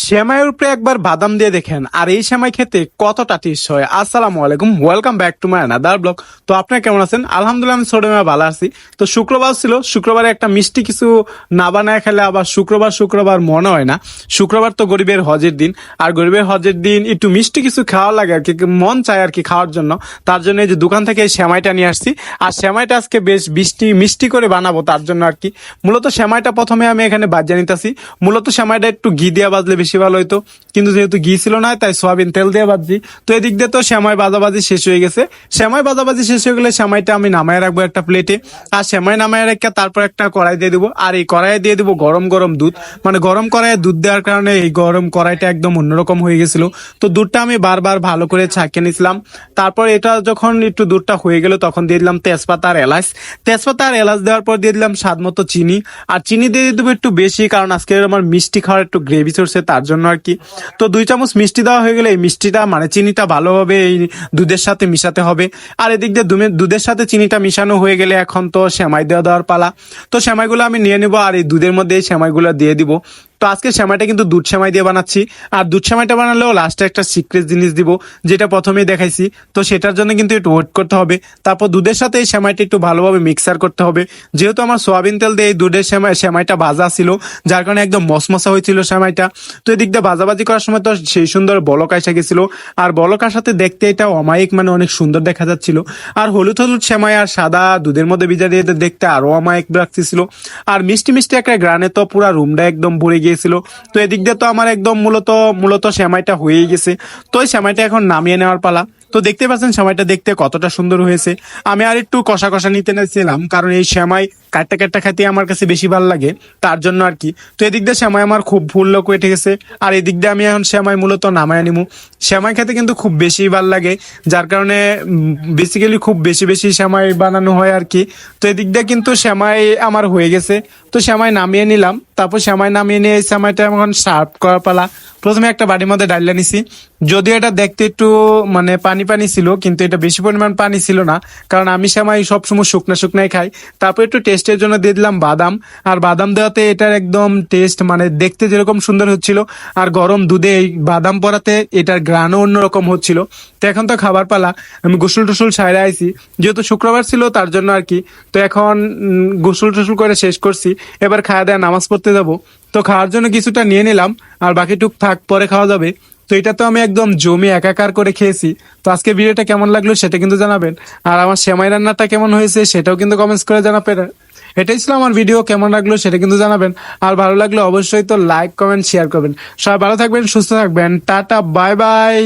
সেমাইয়ের উপরে একবার বাদাম দিয়ে দেখেন আর এই সেমাই খেতে কতটা টেস্ট হয়। আসসালামু আলাইকুম, welcome back to my another blog. তো আপনারা কেমন আছেন? আলহামদুলিল্লাহ আমি ছোট মেয়ে ভালো আছি। তো শুক্রবার ছিল, শুক্রবারে একটা মিষ্টি কিছু না বানায় খেলে আবার শুক্রবার শুক্রবার মনে হয় না। শুক্রবার তো গরিবের হজের দিন, আর গরিবের হজের দিন একটু মিষ্টি কিছু খাওয়া লাগে আর কি, মন চায় আর কি খাওয়ার জন্য। তার জন্য এই যে দোকান থেকে এই সেমাইটা নিয়ে আসছি, আর সেমাইটা আজকে বেশ মিষ্টি করে বানাবো তার জন্য আর কি। মূলত সেমাইটা প্রথমে আমি এখানে বাজিয়ে নিতেছি। মূলত সেমাইটা একটু ঘি দিয়ে বাজলে বেশি ভালো হইতো, কিন্তু যেহেতু ঘি ছিল না তাই সয়াবিন তেল দিয়ে বাজছি। তো এদিক দিয়ে তো সেমাই বাজাবাজি শেষ হয়ে গেছে। সেমাই বাজাবাজি শেষ হয়ে গেলে সেমাইটা আমি নামায় রাখবো একটা প্লেটে, আর সেমাই নামায় রেখে তারপর একটা কড়াই দিয়ে দিবো, আর এই কড়াইয়ে দিয়ে দিবো গরম গরম দুধ। মানে গরম কড়াইয়ে দুধ দেওয়ার কারণে এই গরম কড়াইটা একদম অন্যরকম হয়ে গেছিল। তো দুধটা আমি বারবার ভালো করে ছাঁকিয়ে নিছিলাম। তারপর এটা যখন একটু দুধটা হয়ে গেল তখন দিয়ে দিলাম তেজপাতা আর এলাচ। তেজপাতা আর এলাচ দেওয়ার পর দিয়ে দিলাম স্বাদ মতো চিনি, আর চিনি দিয়ে দেবো একটু বেশি, কারণ আজকে আমার মিষ্টি খাওয়ার একটু গ্রেভি চড়ছে তার জন্য আর কি। তো 2 চামচ মিষ্টি দেওয়া হয়ে গেলে এই মিষ্টিটা মানে চিনিটা ভালোভাবে এই দুধের সাথে মিশাতে হবে। আর এদিক দিয়ে দুধের সাথে চিনিটা মিশানো হয়ে গেলে এখন তো সেমাই দেওয়ার পালা। তো সেমাইগুলো আমি নিয়ে নিবো আর এই দুধের মধ্যে এই সেমাইগুলো দিয়ে দিব। তো আজকে সেমাইটা কিন্তু দুধ সেমাই দিয়ে বানাচ্ছি, আর দুধ সেমাইটা বানালেও লাস্টে একটা সিক্রেট জিনিস দিব, যেটা প্রথমেই দেখাইছি। তো সেটার জন্য কিন্তু একটু ওয়েট করতে হবে। তারপর দুধের সাথে এই সেমাইটা একটু ভালোভাবে মিক্সার করতে হবে। যেহেতু আমার সোয়াবিন তেল দিয়ে এই দুধের সেমাইটা ভাজা ছিল, যার কারণে একদম মশমশা হয়েছিল সেমাইটা। তো এদিক দিয়ে ভাজাভাজি করার সময় তো সেই সুন্দর বলক এসে গেছিল, আর বলকার সাথে দেখতে এটা অমায়িক মানে অনেক সুন্দর দেখা যাচ্ছিল। আর হলুদ হলুদ সেমাই আর সাদা দুধের মধ্যে ভিজা দিয়ে দেখতে আরো অমায়িক লাগতেছিল। আর মিষ্টি মিষ্টি একটা গ্রানে তো পুরা রুমটা একদম ভরে গিয়েছিল। তো এদিক দিয়ে তো আমার একদম মূলত মূলত সেমাইটা হয়েই গেছে। তো এই সেমাইটা এখন নামিয়ে নেওয়ার পালা। তো দেখতে পাচ্ছেন সেমাইটা দেখতে কতটা সুন্দর হয়েছে। আমি আর একটু কষা কষা নিতে নিয়েছিলাম, কারণ এই সেমাই কাটটা কাটটা খেতে আমার কাছে বেশি ভালো লাগে তার জন্য আর কি। তো এদিক দিয়ে সেমাই আমার খুব ফুল লোক উঠে গেছে, আর এদিক দিয়ে আমি এখন সেমাই মূলত নামায় নিমু। সেমাই খেতে কিন্তু খুব বেশি ভালো লাগে, যার কারণে বেসিক্যালি খুব বেশি বেশি সেমাই বানানো হয় আর কি। তো এদিক দিয়ে কিন্তু সেমাই আমার হয়ে গেছে। তো সেমাই নামিয়ে নিলাম, তারপর সেমাই নামিয়ে নিয়ে এই সেমাইটা এখন সার্ভ করার পালা। প্রথমে একটা বাটির মধ্যে ডাইলা নিছি, যদিও এটা দেখতে একটু মানে পানি পানি ছিল, কিন্তু এটা বেশি পরিমাণ পানি ছিল না, কারণ আমি সেমাই সবসময় শুকনা শুকনাই খাই। তারপর একটু টেস্টের জন্য দিয়ে দিলাম বাদাম, আর বাদাম দেওয়াতে এটার একদম টেস্ট মানে দেখতে যেরকম সুন্দর হচ্ছিল, আর গরম দুধে এই বাদাম পড়াতে এটার গ্রানও অন্যরকম হচ্ছিল। তো এখন তো খাবার পালা। আমি গোসল টোসল সাইরে আইছি, যেহেতু শুক্রবার ছিল তার জন্য আর কি। তো এখন গোসল টোসল করে শেষ করছি, এবার খাওয়া দাওয়া নামাজ পড়তে যাবো। তো খাওয়ার জন্য কিছুটা নিয়ে নিলাম, আর বাকিটুক থাক পরে খাওয়া যাবে। তো এটা তো আমি একদম জমি একাকার করে খেয়েছি। তো আজকে ভিডিওটা কেমন লাগলো সেটা কিন্তু জানাবেন, আর আমার সেমাই রান্নাটা কেমন হয়েছে সেটাও কিন্তু কমেন্টস করে জানাবেন। এটাই ছিল আমার ভিডিও, কেমন লাগলো সেটা কিন্তু জানাবেন, আর ভালো লাগলো অবশ্যই তো লাইক কমেন্ট শেয়ার করবেন। সবাই ভালো থাকবেন, সুস্থ থাকবেন, টাটা বাই বাই।